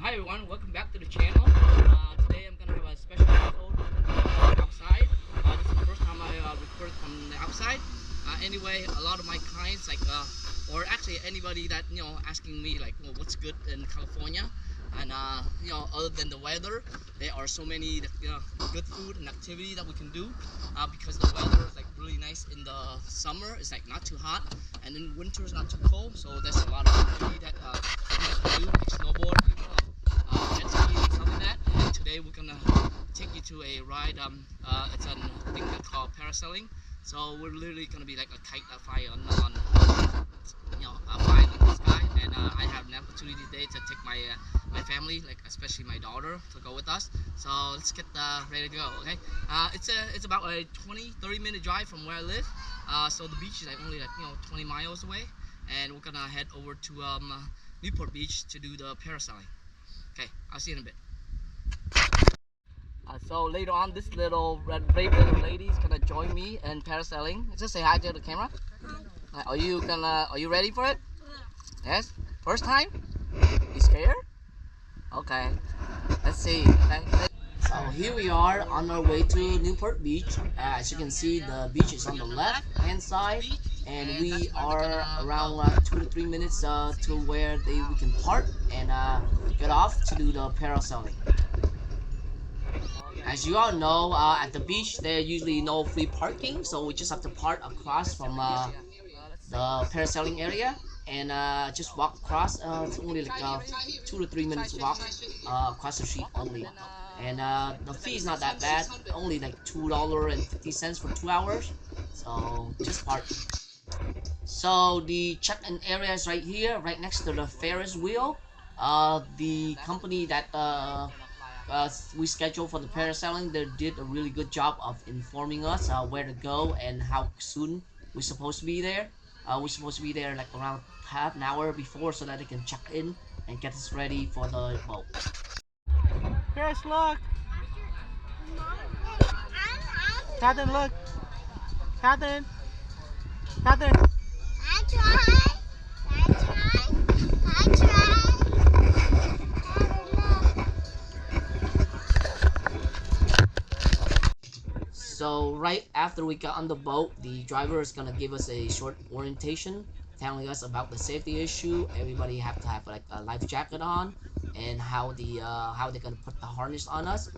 Hi everyone, welcome back to the channel. Today I'm gonna have a special episode outside. This is the first time I record from the outside. Anyway, a lot of my clients, or actually anybody that asking me what's good in California, and other than the weather, there are so many good food and activity that we can do. Because the weather is really nice in the summer. It's not too hot, and in winter it's not too cold. So there's a lot of activity that you guys can do, like snowboarding, jet skiing, and stuff like that. And today we're gonna take you to a ride. It's a thing that's called parasailing. So we're literally gonna be like a kite that fly on flying in the sky. And I have an opportunity today to take my family, especially my daughter, to go with us. So let's get ready to go. Okay. It's about a 20-30 minute drive from where I live. So the beach is only 20 miles away, and we're gonna head over to Newport Beach to do the parasailing. Okay, I'll see you in a bit. So later on, this brave little lady is gonna join me in parasailing. Just say hi to the camera. Are you ready for it? Yes. First time? You scared? Okay. Let's see. So here we are on our way to Newport Beach. As you can see, the beach is on the left hand side, and we are around 2 to 3 minutes to where we can park and get off to do the parasailing. As you all know, at the beach there usually no free parking, so we just have to park across from the parasailing area and just walk across. It's only 2 to 3 minutes walk across the street only, and the fee is not that bad, only $2.50 for 2 hours, so just park. So the check-in area is right here, right next to the Ferris wheel. The company that we scheduled for the parasailing, they did a really good job of informing us where to go and how soon we're supposed to be there. We're supposed to be there around half an hour before, so that they can check in and get us ready for the boat. Chris, look! Catherine, look! Catherine! Catherine! I try. So right after we got on the boat, the driver is gonna give us a short orientation, telling us about the safety issue. Everybody have to have a life jacket on, and how they're gonna put the harness on us,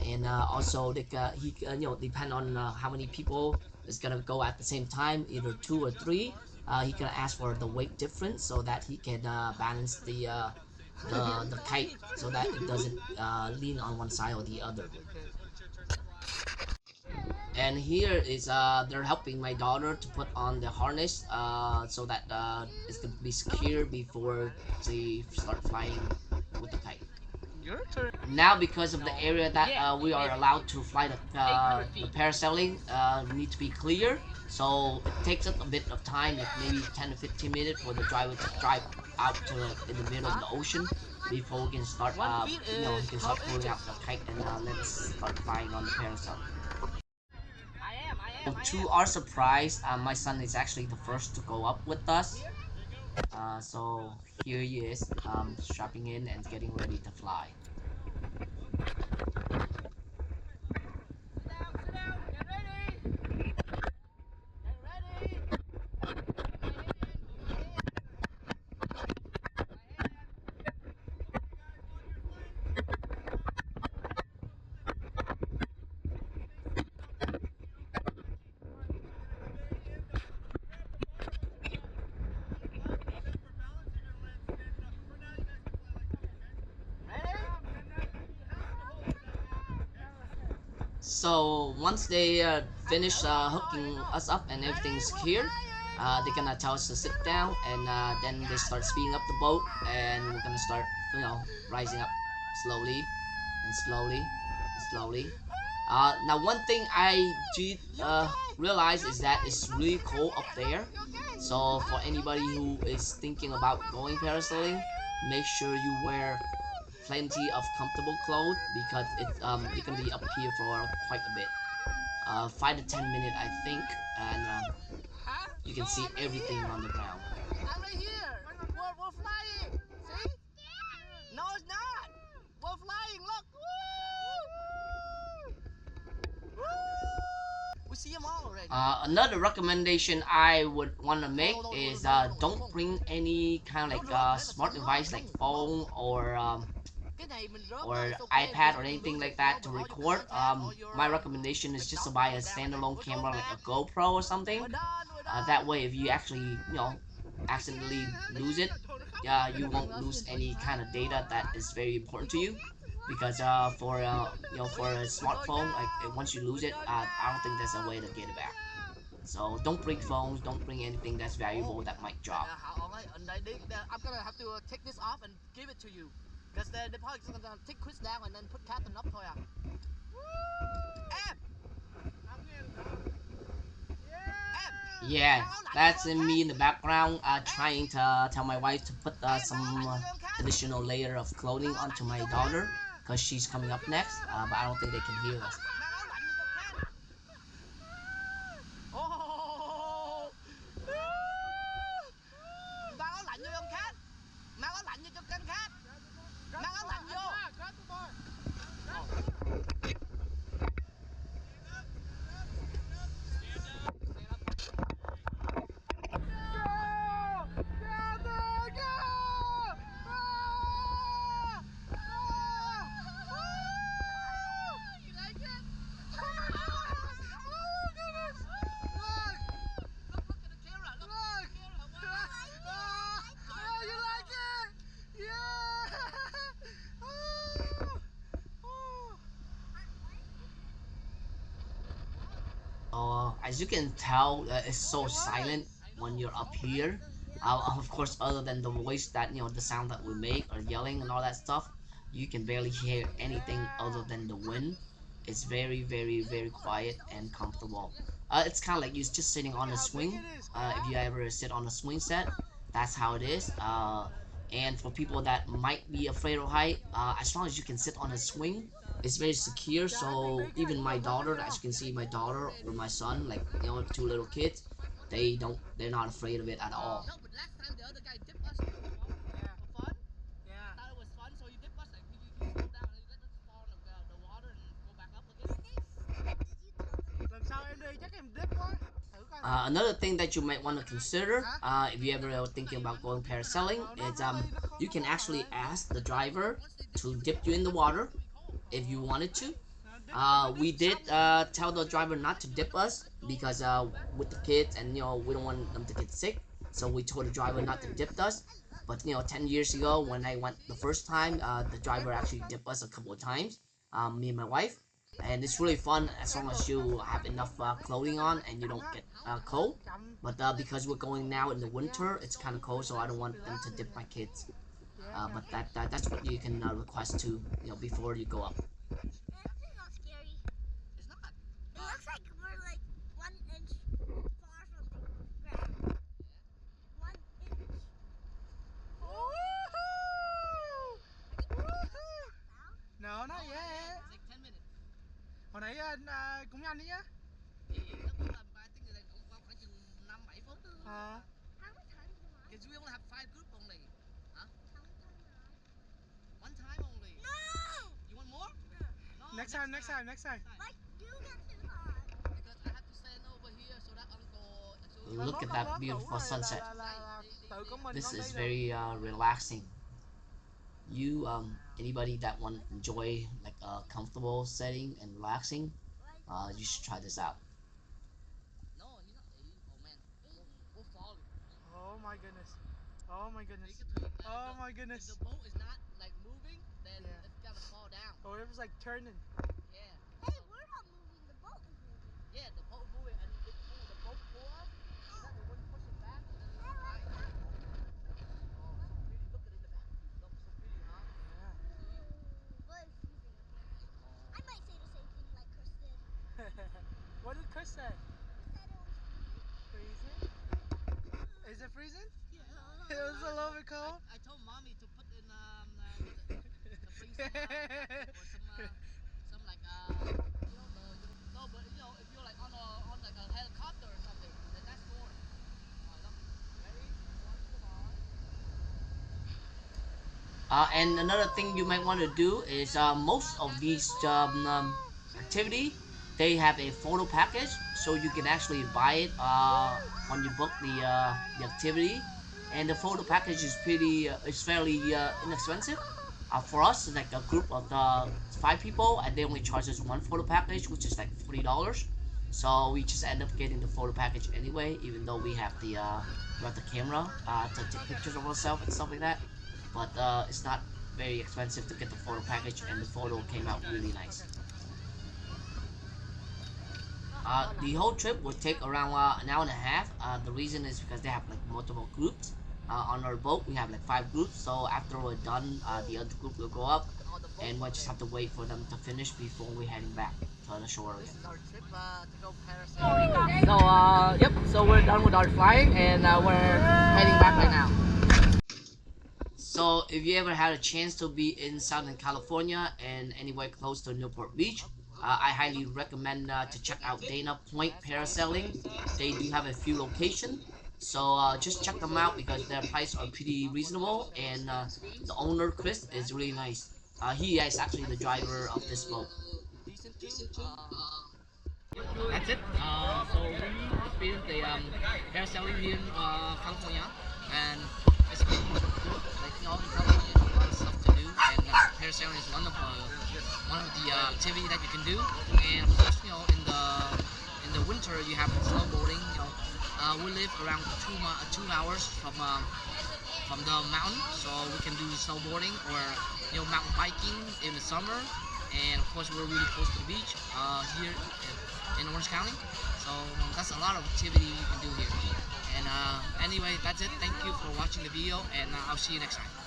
and also depend on how many people is gonna go at the same time, either 2 or 3. He gonna ask for the weight difference so that he can balance the kite so that it doesn't lean on one side or the other. And here is they're helping my daughter to put on the harness so that it's gonna be secure before they start flying with the kite. Your turn. Now, because of the area that we are allowed to fly the parasailing need to be clear, so it takes up a bit of time, maybe 10 to 15 minutes for the driver to drive out to in the middle of the ocean before we can start he can start pulling out the kite and let us start flying on the parasailing. To our surprise, my son is actually the first to go up with us. So here he is, strapping in and getting ready to fly. So once they finish hooking us up and everything's secure, they're gonna tell us to sit down, and then they start speeding up the boat, and we're gonna start rising up slowly and slowly and slowly. Now one thing I did realize is that it's really cold up there, so for anybody who is thinking about going parasailing, make sure you wear plenty of comfortable clothes, because you're gonna be up here for quite a bit, 5 to 10 minutes I think, and you can see everything on the ground. I'm right here. We're flying. See? No, it's not. Another recommendation I would want to make is don't bring any kind of like smart device like phone or iPad or anything like that to record. My recommendation is just to buy a standalone camera like a GoPro or something. That way, if you actually accidentally lose it, you won't lose any kind of data that is very important to you. Because for a smartphone, like once you lose it, I don't think there's a way to get it back. So don't bring phones, don't bring anything that's valuable that might drop. I'm gonna have to take this off and give it to you. Because they're probably just gonna take Chris down and then put Captain up thôi à. Em! Yeah, that's me in the background, trying to tell my wife to put some additional layer of clothing onto my daughter because she's coming up next, but I don't think they can hear us. Mang áo lạnh vô không Cat? Mang áo lạnh vô cho kênh Cat. Mang áo lạnh vô. As you can tell, it's so silent when you're up here. Of course, other than the voice that the sound that we make or yelling and all that stuff, you can barely hear anything other than the wind. It's very, very, very quiet and comfortable. It's kind of like you're just sitting on a swing. If you ever sit on a swing set, that's how it is. And for people that might be afraid of height, as long as you can sit on a swing, it's very secure. So even my daughter, as you can see, my daughter or my son, like two little kids, they're not afraid of it at all. No, but last time the other guy dipped us. Yeah. For fun? Yeah. Thought it was fun, so you dip us like you slow down and you let us fall in the water and go back up again. Lần sau em đi chắc em dip quá. Thử coi. Another thing that you might want to consider, if you ever are thinking about going parasailing, is you can actually ask the driver to dip you in the water if you wanted to. We did tell the driver not to dip us because with the kids and we don't want them to get sick, so we told the driver not to dip us. But 10 years ago when I went the first time, the driver actually dipped us a couple of times, me and my wife, and it's really fun as long as you have enough clothing on and you don't get cold. But because we're going now in the winter, it's kind of cold, so I don't want them to dip my kids. But that's what you can request to before you go up. That's not scary. It's not. It looks like we're like 1 inch far from the ground. 1 inch. No, not yet. It's like 10 minutes. Hồi nãy cũng nhanh đấy nhá. Nó cũng là I think là khoảng chừng 5-7 phút. How many times am I? Because we only have 5 group only. Huh? How many times am I? One time only. No! You want more? No. Like, you get too high. Because I have to stand over here so that uncle. Look at that beautiful sunset. This is very relaxing. Anybody that want to enjoy like a comfortable setting and relaxing, you should try this out. No, he's not 80. Oh man, we'll fall. Oh my goodness. Oh my goodness. Oh my goodness. If the boat is not like moving, then Yeah. it's gonna fall down. Oh, it was like turning. Yeah. Hey, we're not moving. The boat is moving. Yeah, the boat moving and the boat pull up, and then the wind push it back, and then it's right. Oh, so pretty. Look at it in the back. Look so pretty, huh? Yeah. But it's freezing up here. I might say the same thing like Chris did. What did Chris say? He said it was freezing. Freezing? Is it freezing? Yeah. It was a little bit cold. I told mommy to put in to bring some or some like no, but if you're like on like a helicopter or something, then that's more. Look, ready? One, come on. And another thing you might want to do is most of these activity they have a photo package, so you can actually buy it when you book the activity. And the photo package is it's fairly inexpensive. For us, it's like a group of the 5 people, and they only charge us one photo package, which is like $40. So we just end up getting the photo package anyway, even though we have the camera to take pictures of ourselves and stuff like that. But it's not very expensive to get the photo package, and the photo came out really nice. The whole trip would take around an hour and a half. The reason is because they have like multiple groups. On our boat, we have like 5 groups. So after we're done, the other group will go up, and we'll just have to wait for them to finish before we're heading back to the shore again. This is our trip to go parasailing. So yep. So we're done with our flying, and we're heading back right now. So if you ever had a chance to be in Southern California and anywhere close to Newport Beach, I highly recommend to check out Dana Point Parasailing. They do have a few locations, so just check them out because their prices are pretty reasonable, and the owner Chris is really nice. He is actually the driver of this boat. Decent too. That's it. So we experienced the parasailing here in California, and it's pretty good. Like in California, there's a lot of stuff to do, and parasailing is one of the activity that you can do. And of course, in the winter you have snowboarding. We live around 2 hours from the mountain, so we can do snowboarding or mountain biking in the summer. And of course, we're really close to the beach here in Orange County, so that's a lot of activity you can do here. And anyway, that's it. Thank you for watching the video, and I'll see you next time.